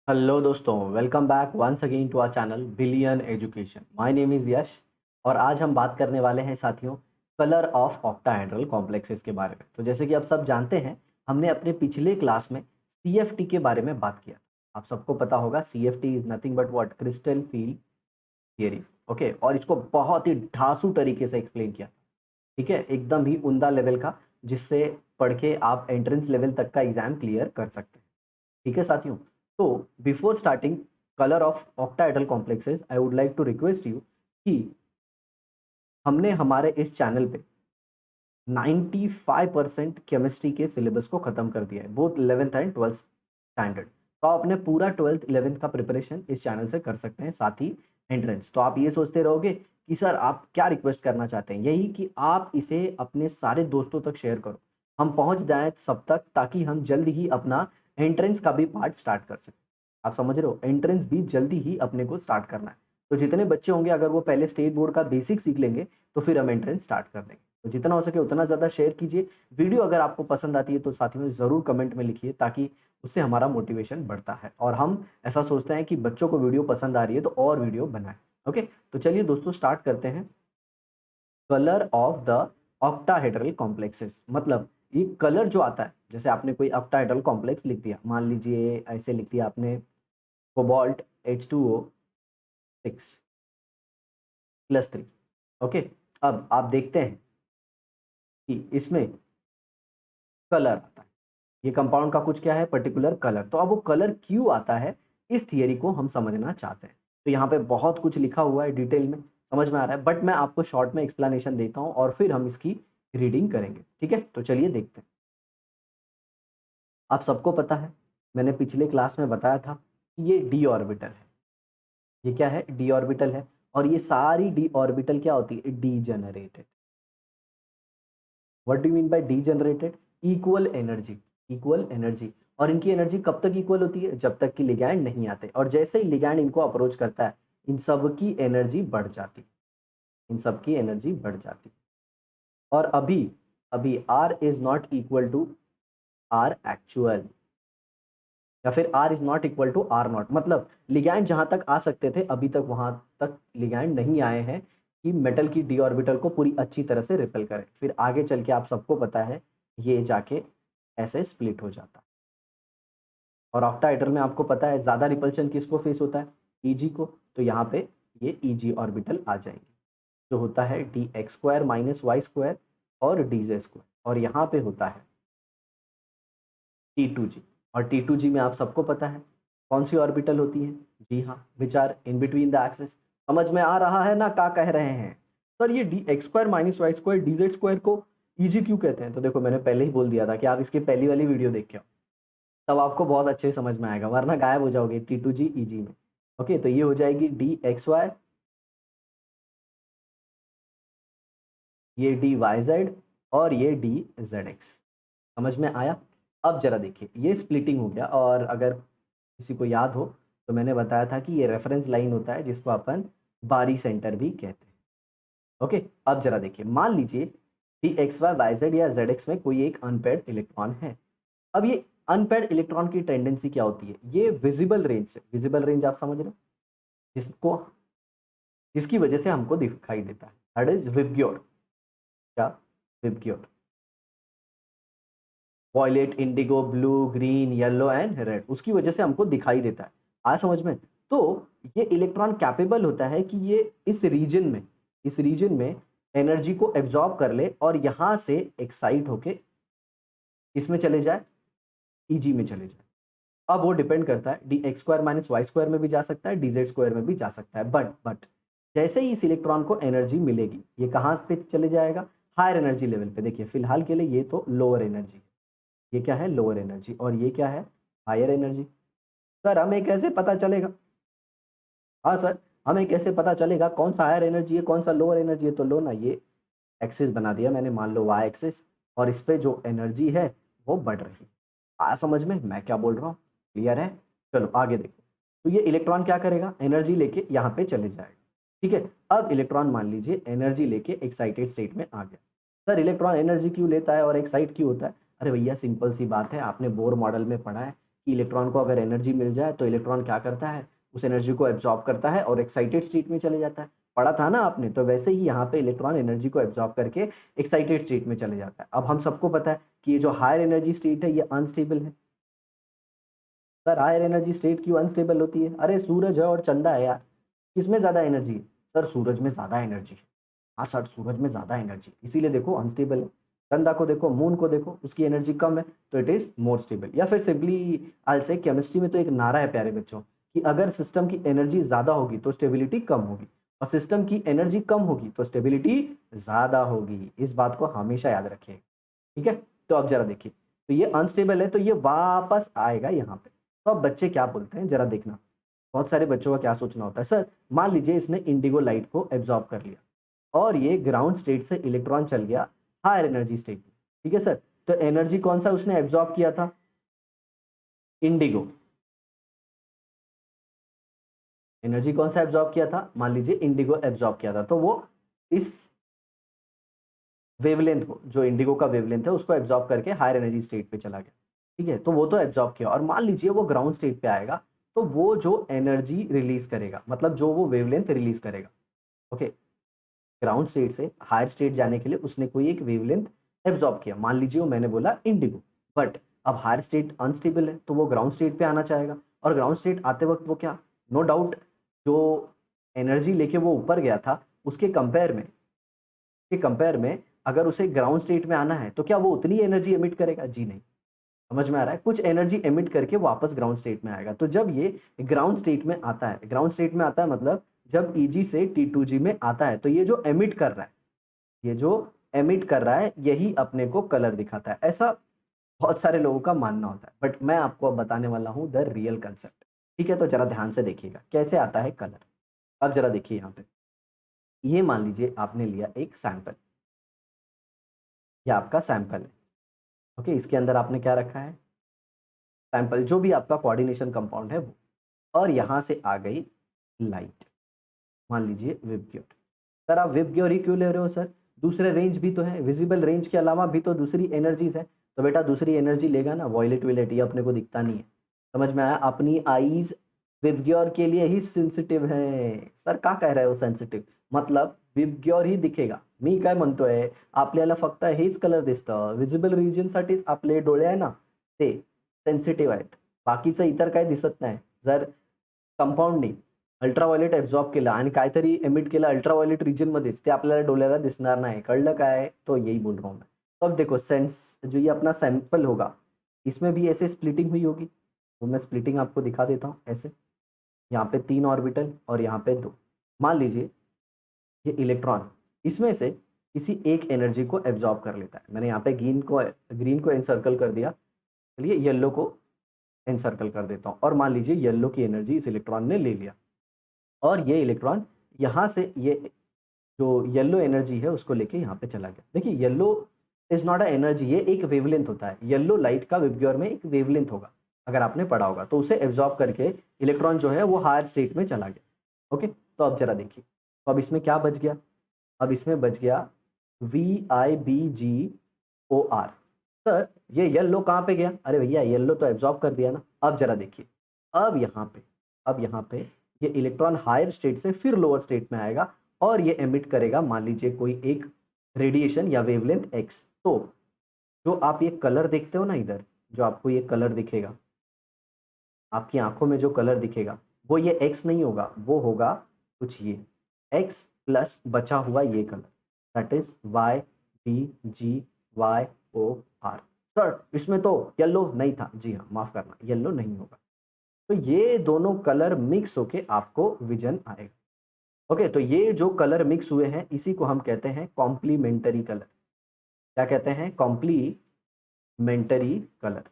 Hello दोस्तों, welcome back once again to our channel billion education. My name is Yash और आज हम बात करने वाले हैं साथियों कलर ऑफ ऑक्टाहेड्रल कॉम्प्लेक्सेस के बारे में। तो जैसे कि आप सब जानते हैं, हमने अपने पिछले क्लास में सीएफटी के बारे में बात किया। आप सबको पता होगा CFT is nothing but what crystal field theory. Okay, और इसको बहुत ही ढांसू तरीके से एक्सप्लेन किया। ठीक है, एकदम ही उम्दा लेवल का, जिससे पढ़ के आप एंट्रेंस लेवल तक का एग्जाम क्लियर कर सकते हैं। ठीक है साथियों, तो before starting colour of octahedral complexes I would like to request you कि हमने हमारे इस चैनल पे 95% केमिस्ट्री के सिलेबस को खत्म कर दिया है, both 11th and 12th standard. तो आप अपने पूरा 12th 11th का प्रिपरेशन इस चैनल से कर सकते हैं, साथ ही एंट्रेंस। तो आप ये सोचते रहोगे कि सर आप क्या रिक्वेस्ट करना चाहते हैं, यही कि आप इसे अपने सारे दोस्तों तक शेयर करो, हम पहुंच जाएं सब तक, ताकि हम जल्द ही अपना एंट्रेंस का भी पार्ट स्टार्ट कर सकें। आप समझ रहे हो, एंट्रेंस भी जल्दी ही अपने को स्टार्ट करना है। तो जितने बच्चे होंगे, अगर वो पहले स्टेट बोर्ड का बेसिक सीख लेंगे तो फिर हम एंट्रेंस स्टार्ट कर देंगे। तो जितना हो सके उतना ज़्यादा शेयर कीजिए। वीडियो अगर आपको पसंद आती है तो साथियों ज़रूर कमेंट में लिखिए, ताकि उससे हमारा मोटिवेशन बढ़ता है और हम ऐसा सोचते हैं कि बच्चों को वीडियो पसंद आ रही है तो और वीडियो बनाएं। ओके, तो चलिए दोस्तों स्टार्ट करते हैं। Colour of the octahedral complexes, मतलब ये कलर जो आता है, जैसे आपने कोई ऑक्टाहेड्रल कॉम्प्लेक्स लिख दिया, मान लीजिए ऐसे लिख दिया आपने कोबाल्ट H2O6+3। ओके, अब आप देखते हैं कि इसमें कलर आता है, ये कंपाउंड का कुछ क्या है, पर्टिकुलर कलर। तो अब वो कलर क्यों आता है, इस थियरी को हम समझना चाहते हैं। तो यहाँ पे बहुत कुछ लिखा हुआ है, डिटेल में समझ में आ रहा है, बट मैं आपको शॉर्ट में एक्सप्लेनेशन देता हूँ और फिर हम इसकी रीडिंग करेंगे। ठीक है, तो चलिए देखते हैं। आप सबको पता है, मैंने पिछले क्लास में बताया था कि ये डी ऑर्बिटल है। ये क्या है, डी ऑर्बिटल है। और ये सारी डी ऑर्बिटल क्या होती है, degenerated. What do mean by degenerated, equal energy, equal energy. और इनकी एनर्जी कब तक इक्वल होती है, जब तक कि लिगैंड नहीं आते। और जैसे ही लिगैंड इनको अप्रोच करता है, इन सब की एनर्जी बढ़ जाती है, इन सब की एनर्जी बढ़ जाती है। और अभी अभी R is not equal to R actual, या फिर R is not equal to R naught, मतलब लिगैंड जहां तक आ सकते थे अभी तक वहां तक लिगैंड नहीं आए हैं कि मेटल की डी ऑर्बिटल को पूरी अच्छी तरह से रिपेल करें। फिर आगे चल के आप सबको पता है ये जाके ऐसे स्प्लिट हो जाता है। और ऑक्टाहेड्रल में आपको पता है ज्यादा रिपल्शन किसको फेस होता है, ईजी को। तो यहाँ पे ये ईजी ऑर्बिटल आ जाएंगे, जो होता है d x square minus y square और डी जे स्क्वायर। और यहाँ पे होता है T2G। और T2G में आप सबको पता है कौन सी ऑर्बिटल होती है, जी हाँ, which are in between the axis. समझ में आ रहा है ना, क्या कह रहे हैं सर, ये d x square minus y square d z square को ईजी क्यों कहते हैं। तो देखो, मैंने पहले ही बोल दिया था कि आप इसकी पहली वाली वीडियो देख के आओ, तब आपको बहुत अच्छे से समझ में आएगा, वरना गायब हो जाओगे T2G ईजी में। ओके, तो ये हो जाएगी डी एक्स वाई, ये डी वाई जेड और ये डी जेड एक्स। समझ में आया। अब जरा देखिए, ये स्प्लिटिंग हो गया। और अगर किसी को याद हो तो मैंने बताया था कि ये रेफरेंस लाइन होता है, जिसको अपन बारी सेंटर भी कहते हैं। ओके, अब जरा देखिए, मान लीजिए d x y y z या जेड एक्स में कोई एक अनपेयर्ड इलेक्ट्रॉन है। अब ये अनपेयर्ड इलेक्ट्रॉन की टेंडेंसी क्या होती है, ये विजिबल रेंज से, विजिबल रेंज आप समझ रहे हो, जिसको जिसकी वजह से हमको दिखाई देता है, दैट इज विबग्योर। क्या, VIBGYOR, violet, indigo, blue, green, yellow and red, उसकी वजह से हमको दिखाई देता है। आया समझ में। तो ये इलेक्ट्रॉन कैपेबल होता है कि ये इस रीजन में एनर्जी को एब्जॉर्ब कर ले और यहां से एक्साइट होके इसमें चले जाए, ईजी में चले जाए। अब वो डिपेंड करता है, d x square minus y square में भी जा सकता है, डी जेड स्क्वायर में भी जा सकता है। बट जैसे ही इस इलेक्ट्रॉन को एनर्जी मिलेगी, ये कहाँ पे चले जाएगा, हायर एनर्जी लेवल पे। देखिए फिलहाल के लिए ये तो लोअर एनर्जी, ये क्या है, लोअर एनर्जी, और ये क्या है, हायर एनर्जी। सर हमें कैसे पता चलेगा, हाँ सर, हमें कैसे पता चलेगा कौन सा हायर एनर्जी है कौन सा लोअर एनर्जी है। तो लो ना, ये एक्सिस बना दिया मैंने, मान लो वाई एक्सिस, और इस पे जो एनर्जी है वो बढ़ रही है। आया समझ में मैं क्या बोल रहा हूँ, क्लियर है। चलो आगे देखो। तो ये इलेक्ट्रॉन क्या करेगा, एनर्जी लेके यहाँ पे चले जाएगा। ठीक है, अब इलेक्ट्रॉन मान लीजिए एनर्जी लेके एक्साइटेड स्टेट में आ गया। सर इलेक्ट्रॉन एनर्जी क्यों लेता है और एक्साइट क्यों होता है। अरे भैया सिंपल सी बात है, आपने बोर मॉडल में पढ़ा है कि इलेक्ट्रॉन को अगर एनर्जी मिल जाए तो इलेक्ट्रॉन क्या करता है, उस एनर्जी को एब्जॉर्ब करता है और एक्साइटेड स्टेट में चले जाता है। पढ़ा था ना आपने? तो वैसे ही यहाँ पे इलेक्ट्रॉन एनर्जी को एब्जॉर्ब करके एक्साइटेड स्टेट में चले जाता है। अब हम सबको पता है कि ये जो हायर एनर्जी स्टेट है ये अनस्टेबल है। सर हायर एनर्जी स्टेट क्यों अनस्टेबल होती है? अरे सूरज है और चंदा है यार, किसमें ज़्यादा एनर्जी है? सर सूरज में ज़्यादा एनर्जी है। हाँ सर सूरज में ज़्यादा एनर्जी, इसीलिए देखो अनस्टेबल है। चंदा को देखो, मून को देखो, उसकी एनर्जी कम है तो इट इज़ मोर स्टेबल। या फिर सिंपली आई से केमिस्ट्री में तो एक नारा है प्यारे बच्चों कि अगर सिस्टम की एनर्जी ज़्यादा होगी तो स्टेबिलिटी कम होगी, और सिस्टम की एनर्जी कम होगी तो स्टेबिलिटी ज़्यादा होगी। इस बात को हमेशा याद रखिए, ठीक है? तो अब जरा देखिए, तो ये अनस्टेबल है तो ये वापस आएगा यहाँ पे। तो अब बच्चे क्या बोलते हैं जरा देखना। बहुत सारे बच्चों का क्या सोचना होता है, सर मान लीजिए इसने इंडिगो लाइट को एब्जॉर्ब कर लिया और ये ग्राउंड स्टेट से इलेक्ट्रॉन चल गया हायर एनर्जी स्टेट में, ठीक है सर? तो एनर्जी कौन सा उसने एब्जॉर्ब किया था? इंडिगो। एनर्जी कौन सा एब्जॉर्ब किया था? मान लीजिए इंडिगो एब्जॉर्ब किया था, तो वो इस वेवलेंथ को, जो इंडिगो का वेवलेंथ है, उसको एब्जॉर्ब करके हायर एनर्जी स्टेट पे चला गया, ठीक है? तो वो तो एब्जॉर्ब किया, और मान लीजिए वो ग्राउंड स्टेट पे आएगा तो वो जो एनर्जी रिलीज करेगा, मतलब जो वो वेवलेंथ रिलीज करेगा, ओके, ग्राउंड स्टेट से हायर स्टेट जाने के लिए उसने कोई एक वेवलेंथ एब्जॉर्ब किया, मान लीजिए वो मैंने बोला इंडिगो। बट अब हायर स्टेट अनस्टेबल है तो वो ग्राउंड स्टेट पे आना चाहेगा, और ग्राउंड स्टेट आते वक्त वो क्या, नो डाउट जो एनर्जी लेके वो ऊपर गया था उसके कंपेयर में अगर उसे ग्राउंड स्टेट में आना है तो क्या वो उतनी एनर्जी एमिट करेगा? जी नहीं। समझ में आ रहा है? कुछ एनर्जी एमिट करके वापस ग्राउंड स्टेट में आएगा। तो जब ये ग्राउंड स्टेट में आता है, ग्राउंड स्टेट में आता है मतलब जब Eg से T2G में आता है, तो ये जो एमिट कर रहा है, ये जो एमिट कर रहा है यही अपने को कलर दिखाता है। ऐसा बहुत सारे लोगों का मानना होता है, बट मैं आपको अब बताने वाला हूँ द रियल कंसेप्ट, ठीक है? तो जरा ध्यान से देखिएगा कैसे आता है कलर। अब जरा देखिए यहाँ पे, ये मान लीजिए आपने लिया एक सैंपल, ये आपका सैंपल है, ओके? इसके अंदर आपने क्या रखा है? सैंपल, जो भी आपका कोऑर्डिनेशन कंपाउंड है वो, और यहाँ से आ गई लाइट, मान लीजिए विबग्योर। सर आप विबग्योर ही क्यों ले रहे हो सर? दूसरे रेंज भी तो है, विजिबल रेंज के अलावा भी तो दूसरी एनर्जीज है। तो बेटा दूसरी एनर्जी लेगा ना, वॉयलेट विलेट, ये अपने को दिखता नहीं है। समझ में आया? अपनी आईज विबग्योर के लिए ही सेंसिटिव है। सर का कह रहे हो सेंसिटिव? मतलब विबग्योर ही दिखेगा। मी काय म्हणतोय, आपल्याला फक्त हेच कलर दिसतं, विजिबल रिजनसाठीच आपले डोळे आहे ना ते सेन्सिटिव्ह आहेत, बाकीचं इतर काही दिसत नाही। जर कंपाऊंडनी अल्ट्राव्हायोलेट एब्झॉर्ब केलं आणि काहीतरी एमिट केलं अल्ट्राव्हायोलेट रिजन मध्येच, ते आपल्याला डोळ्याला दिसणार नाही। कळलं काय? तो यही बोल रहा हूँ मैं। तो अब देखो सेंस, जो ये अपना सैंपल होगा इसमें भी ऐसे स्प्लिटिंग हुई होगी, तो मैं स्प्लिटिंग आपको दिखा देता हूँ ऐसे। यहाँ पे 3 ऑर्बिटल और यहाँ पे 2। मान लीजिए ये इलेक्ट्रॉन इसमें से किसी एक एनर्जी को एब्जॉर्ब कर लेता है। मैंने यहाँ पे ग्रीन को एनसर्कल कर दिया, चलिए येलो को एनसर्कल कर देता हूँ, और मान लीजिए येलो की एनर्जी इस इलेक्ट्रॉन ने ले लिया, और ये इलेक्ट्रॉन यहाँ से ये जो येलो एनर्जी है उसको लेके यहाँ पे चला गया। देखिए yellow is not a energy, ये एक वेवलेंथ होता है। येलो लाइट का विबग्योर में एक वेवलेंथ होगा, अगर आपने पढ़ा होगा, तो उसे एब्जॉर्ब करके इलेक्ट्रॉन जो है वो हायर स्टेट में चला गया। ओके, तो अब जरा देखिए, तो अब इसमें क्या बच गया? अब इसमें बच गया VIBGOR। सर ये येलो कहाँ पे गया? अरे भैया येलो तो एब्जॉर्ब कर दिया ना। अब जरा देखिए, अब यहाँ पे ये इलेक्ट्रॉन हायर स्टेट से फिर लोअर स्टेट में आएगा और ये एमिट करेगा मान लीजिए कोई एक रेडिएशन या वेवलेंथ एक्स। तो जो आप ये कलर देखते हो ना इधर, जो आपको ये कलर दिखेगा, आपकी आंखों में जो कलर दिखेगा वो ये एक्स नहीं होगा, वो होगा कुछ ये एक्स प्लस बचा हुआ ये colour, that is YBGYOR। Sir इसमें तो येलो नहीं था। जी हाँ, माफ करना, येलो नहीं होगा। तो ये दोनों कलर मिक्स होके आपको विजन आएगा। ओके, तो ये जो कलर मिक्स हुए हैं इसी को हम कहते हैं कॉम्प्लीमेंटरी कलर। क्या कहते हैं? Complementary colour.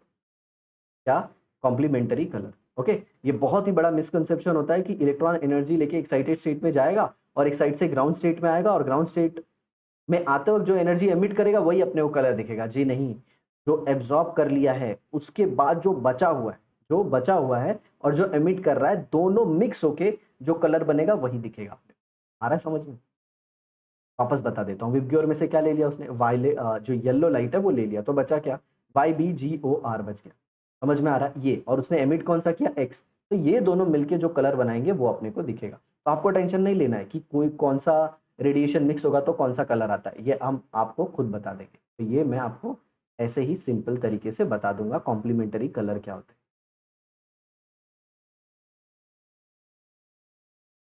क्या? Complementary colour. ओके, ये बहुत ही बड़ा मिसकंसेप्शन होता है कि इलेक्ट्रॉन एनर्जी लेके एक्साइटेड स्टेट में जाएगा और एक साइड से ग्राउंड स्टेट में आएगा, और ग्राउंड स्टेट में आते वक्त जो एनर्जी एमिट करेगा वही अपने को कलर दिखेगा। जी नहीं, जो एब्जॉर्ब कर लिया है उसके बाद जो बचा हुआ है और जो एमिट कर रहा है, दोनों मिक्स होके जो कलर बनेगा वही दिखेगा। आ रहा है समझ में? वापस बता देता हूँ, विबग्योर में से क्या ले लिया उसने? वायले जो येलो लाइट है वो ले लिया, तो बचा क्या? YBGOR बच गया। समझ में आ रहा है ये, और उसने एमिट कौन सा किया, एक्स। तो ये दोनों मिलके जो कलर बनाएंगे वो अपने को दिखेगा। तो आपको टेंशन नहीं लेना है कि कोई कौन सा रेडिएशन मिक्स होगा तो कौन सा कलर आता है, ये हम आपको खुद बता देंगे। तो ये मैं आपको ऐसे ही सिंपल तरीके से बता दूंगा कॉम्प्लीमेंट्री कलर क्या होता है।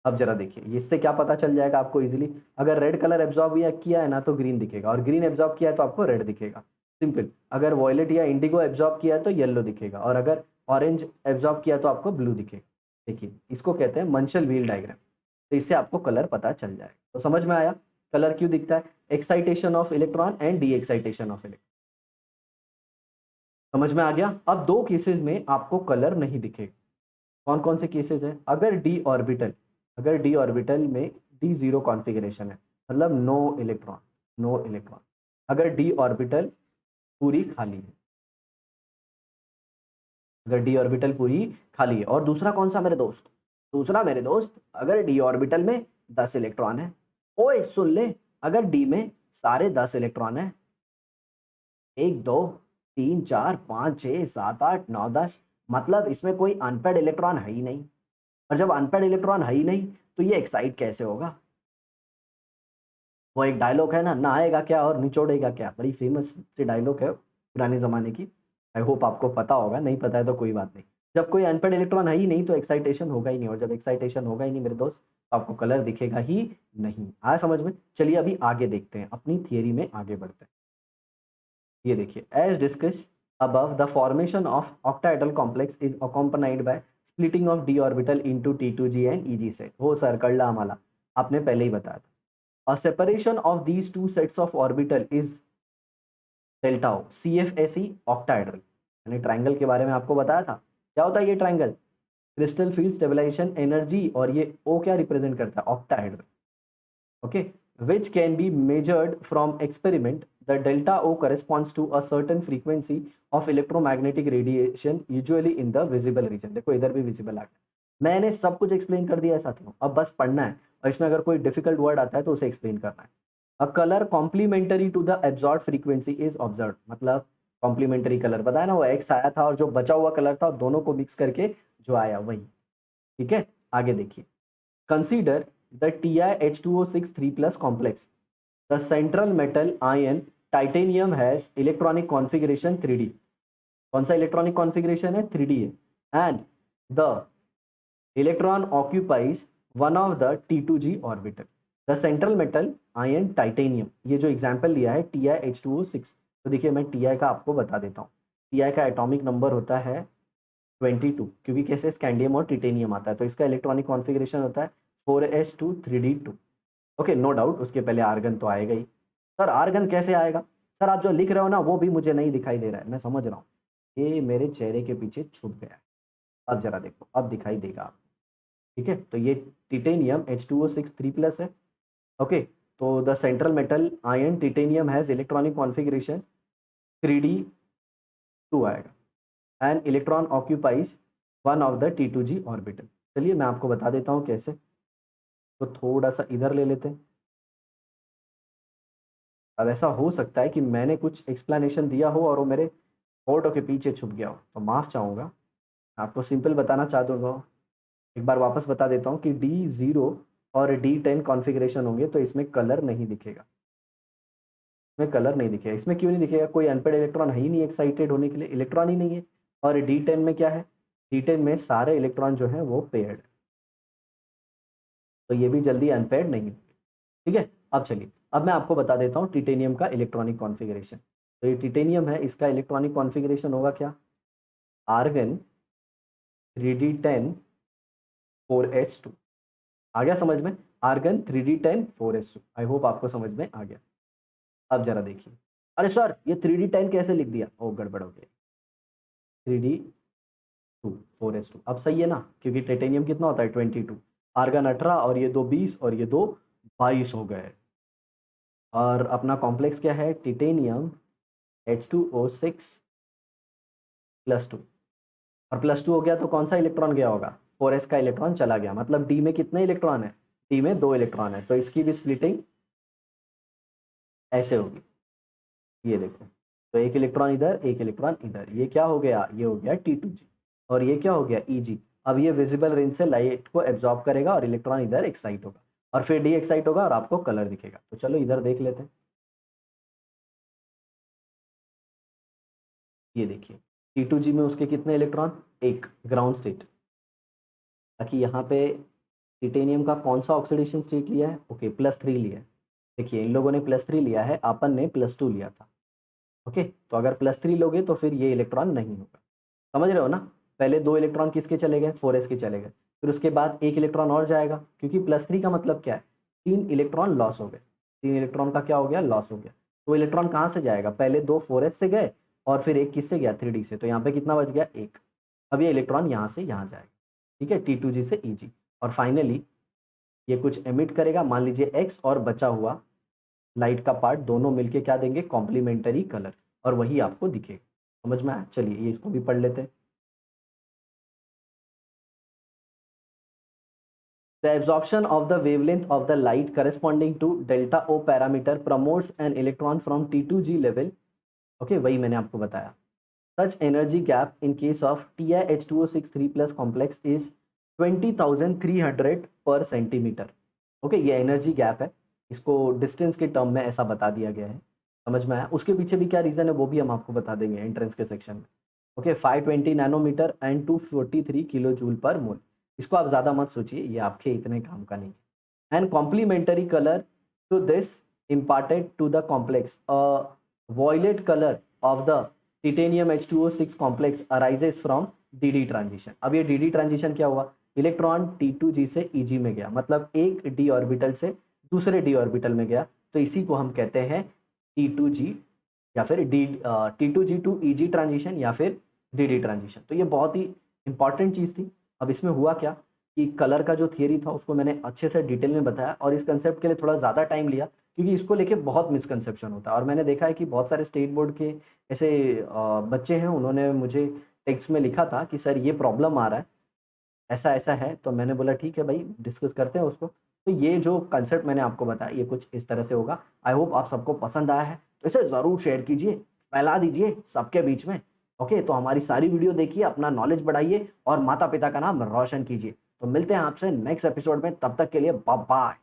अब जरा देखिए, इससे क्या पता चल जाएगा आपको इजीली। अगर रेड कलर एब्जॉर्ब या किया है ना तो ग्रीन दिखेगा, और ग्रीन एब्जॉर्ब किया है तो आपको रेड दिखेगा, सिंपल। अगर वॉयलेट या इंडिगो एब्जॉर्ब किया है तो येलो दिखेगा, और अगर ऑरेंज एब्जॉर्ब किया तो आपको ब्लू दिखेगा। देखिए, इसको कहते हैं मंशल व्हील डायग्राम। तो इससे आपको कलर पता चल जाएगा। तो समझ में आया कलर क्यों दिखता है, excitation of electron and D excitation of electron. समझ में आ गया। अब दो केसेस में आपको कलर नहीं दिखेगा। कौन कौन से केसेस है, अगर डी ऑर्बिटल में डी जीरो कॉन्फ़िगरेशन है, मतलब नो इलेक्ट्रॉन। अगर डी ऑर्बिटल पूरी खाली है, अगर डी ऑर्बिटल पूरी खाली है। और दूसरा कौन सा मेरे दोस्त, दूसरा मेरे दोस्त, अगर डी ऑर्बिटल में 10 इलेक्ट्रॉन है। ओए सुन ले, अगर डी में सारे 10 इलेक्ट्रॉन है, 1 2 3 4 5 6 7 8 9 10, मतलब इसमें कोई अनपेड इलेक्ट्रॉन है ही नहीं। और जब अनपेड इलेक्ट्रॉन है ही नहीं तो ये एक्साइट कैसे होगा। वो एक डायलॉग है ना आएगा क्या और निचोड़ेगा क्या, बड़ी फेमस सी डायलॉग है पुराने ज़माने की। आई होप आपको पता होगा, नहीं पता है तो कोई बात नहीं। जब कोई अनपेड इलेक्ट्रॉन है ही नहीं तो एक्साइटेशन होगा ही नहीं, और जब एक्साइटेशन होगा ही नहीं मेरे दोस्त तो आपको कलर दिखेगा ही नहीं। आया समझ में। चलिए अभी आगे देखते हैं, अपनी थियरी में आगे बढ़ते हैं। ये देखिए, as discuss above the formation of octahedral complex is accompanied by splitting of d orbital into T2g and EG set। हो सर कळलं आम्हाला, आपने पहले ही बताया था। A separation of these two sets of orbital is delta O, CFSE octahedral। मैंने triangle के बारे में आपको बताया था, क्या होता है ये triangle, crystal field stabilization energy, और ये O क्या रिप्रेजेंट करता है, octahedral. okay, which can be measured from experiment। The delta O corresponds to a certain frequency of electromagnetic radiation usually in the visible region। देखो इधर भी visible आ गया। मैंने सब कुछ एक्सप्लेन कर दिया है साथियों, अब बस पढ़ना है, और इसमें अगर कोई डिफिकल्ट वर्ड आता है तो उसे एक्सप्लेन करना है। A colour complementary to the absorb frequency is observe, मतलब कॉम्प्लीमेंटरी कलर बताया ना, वो एक्स आया था और जो बचा हुआ कलर था दोनों को मिक्स करके जो आया वही। ठीक है, आगे देखिए। Consider the TiH2O6 3+ complex। The central metal ion titanium has electronic configuration 3D। कौन सा इलेक्ट्रॉनिक कॉन्फ़िगरेशन है, 3D है। And the electron occupies one of the T2g orbital. The central metal ion titanium, ये जो एग्जाम्पल लिया है TiH2O6। तो देखिए मैं Ti का आपको बता देता हूँ। Ti का एटॉमिक नंबर होता है 22, क्योंकि कैसे स्कैंडियम और टिटेनियम आता है, तो इसका इलेक्ट्रॉनिक कॉन्फ़िगरेशन होता है 4s2 3d2। Okay, no doubt उसके पहले आर्गन तो आएगा ही। सर आर्गन कैसे आएगा, सर आप जो लिख रहे हो ना वो भी मुझे नहीं दिखाई दे रहा है, मैं समझ रहा हूँ, ये मेरे चेहरे के पीछे छुप गया है। अब जरा देखो, अब दिखाई देगा आपको। ठीक है, तो ये टिटेनियम H2O6 3+ है। ओके, तो the central metal ion titanium has electronic configuration 3d2 आएगा, and electron occupies one of the T2g orbital. चलिए मैं आपको बता देता हूँ कैसे। तो थोड़ा सा इधर ले लेते हैं। अब ऐसा हो सकता है कि मैंने कुछ एक्सप्लेनेशन दिया हो और वो मेरे फोटो के पीछे छुप गया हो, तो माफ़ चाहूँगा। आपको सिंपल बताना चाह दूँगा, एक बार वापस बता देता हूँ कि D0 और D10 कॉन्फ़िगरेशन होंगे तो इसमें कलर नहीं दिखेगा। इसमें कलर नहीं दिखेगा, इसमें क्यों नहीं दिखेगा, कोई अनपेड इलेक्ट्रॉन है ही नहीं एक्साइटेड होने के लिए, इलेक्ट्रॉन ही नहीं है। और D10 में क्या है, D10 में सारे इलेक्ट्रॉन जो हैं वो पेयर्ड, तो ये भी जल्दी अनपेयर्ड नहीं है। ठीक है, अब चलिए, अब मैं आपको बता देता हूँ टिटेनियम का इलेक्ट्रॉनिक कॉन्फ़िगरेशन। तो ये टिटेनियम है, इसका इलेक्ट्रॉनिक कॉन्फ़िगरेशन होगा क्या, आर्गन 3d10 4s2। आ गया समझ में, argon 3d10 4s2। I hope आपको समझ में आ गया। अब जरा देखिए, अरे सर ये 3d10 कैसे लिख दिया, ओ गड़बड़ हो गया, 3d2 4s2। अब सही है ना, क्योंकि टाइटेनियम कितना होता है 22, आर्गन 18, और ये दो 20 और ये दो 22 हो गए। और अपना कॉम्प्लेक्स क्या है, टिटेनियम H2O6 +2, और +2 हो गया तो कौन सा इलेक्ट्रॉन गया होगा, 4s का इलेक्ट्रॉन चला गया, मतलब डी में कितने इलेक्ट्रॉन है, डी में 2 इलेक्ट्रॉन है, तो इसकी भी स्प्लिटिंग ऐसे होगी, ये देखो। तो एक इलेक्ट्रॉन इधर, एक इलेक्ट्रॉन इधर, ये क्या हो गया, ये हो गया T2G। और ये क्या हो गया, Eg। अब ये विजिबल रेंज से लाइट को एब्जॉर्ब करेगा और इलेक्ट्रॉन इधर एक्साइट होगा और फिर डी एक्साइट होगा और आपको कलर दिखेगा। तो चलो इधर देख लेते हैं। ये देखिए T2G में उसके कितने इलेक्ट्रॉन, एक, ग्राउंड स्टेट। ताकि यहाँ पे टिटेनियम का कौन सा ऑक्सीडेशन स्टेट लिया है, ओके +3 लिया है। देखिए इन लोगों ने +3 लिया है, अपन ने +2 लिया था। ओके, तो अगर +3 लोगे तो फिर ये इलेक्ट्रॉन नहीं होगा। समझ रहे हो ना, पहले 2 इलेक्ट्रॉन किसके चले गए, 4s के चले गए, फिर उसके बाद एक इलेक्ट्रॉन और जाएगा, क्योंकि +3 का मतलब क्या है, 3 इलेक्ट्रॉन लॉस हो गए, 3 इलेक्ट्रॉन का क्या हो गया, लॉस हो गया। तो इलेक्ट्रॉन कहाँ से जाएगा, पहले 2 4s से गए और फिर एक किससे गया, 3d से। तो यहाँ पे कितना बच गया, एक। अब ये इलेक्ट्रॉन यहाँ से यहाँ जाएगा, ठीक है, T2G से Eg। और फाइनली ये कुछ एमिट करेगा, मान लीजिए x, और बचा हुआ लाइट का पार्ट, दोनों मिलके क्या देंगे, कॉम्प्लीमेंटरी कलर, और वही आपको दिखेगा। समझ में आया, चलिए ये इसको भी पढ़ लेते हैं। The absorption of the wavelength of the light corresponding to delta O parameter promotes an electron from T2G level. Okay, वही मैंने आपको बताया। Such energy gap in case of TiH2O6 3+ complex is 20,300 per centimeter. Okay, ये energy gap है, इसको distance के term में ऐसा बता दिया गया है। समझ में आया, उसके पीछे भी क्या रीज़न है वो भी हम आपको बता देंगे एंट्रेंस के सेक्शन में। Okay, 520 nanometre and 243 kilo joule per mole. इसको आप ज़्यादा मत सोचिए, ये आपके इतने काम का नहीं। And complementary colour to this imparted to the complex, a violet color of the titanium H2O6 complex arises from DD transition. अब ये DD ट्रांजिशन क्या हुआ, इलेक्ट्रॉन T2G से Eg में गया, मतलब एक d ऑर्बिटल से दूसरे d ऑर्बिटल में गया, तो इसी को हम कहते हैं T2G या फिर T2G टू Eg ट्रांजिशन या फिर DD ट्रांजिशन। तो ये बहुत ही इंपॉर्टेंट चीज़ थी। अब इसमें हुआ क्या कि कलर का जो थियरी था उसको मैंने अच्छे से डिटेल में बताया, और इस कंसेप्ट के लिए थोड़ा ज़्यादा टाइम लिया क्योंकि इसको लेके बहुत मिसकंसेप्शन होता है। और मैंने देखा है कि बहुत सारे स्टेट बोर्ड के ऐसे बच्चे हैं, उन्होंने मुझे टेक्स्ट में लिखा था कि सर ये प्रॉब्लम आ रहा है, ऐसा ऐसा है। तो मैंने बोला ठीक है भाई, डिस्कस करते हैं उसको। तो ये जो कंसेप्ट मैंने आपको बताया ये कुछ इस तरह से होगा। आई होप आप सबको पसंद आया है, तो इसे ज़रूर शेयर कीजिए, फैला दीजिए सबके बीच में। ओके, तो हमारी सारी वीडियो देखिए, अपना नॉलेज बढ़ाइए और माता पिता का नाम रोशन कीजिए। तो मिलते हैं आपसे नेक्स्ट एपिसोड में, तब तक के लिए बाय बाय।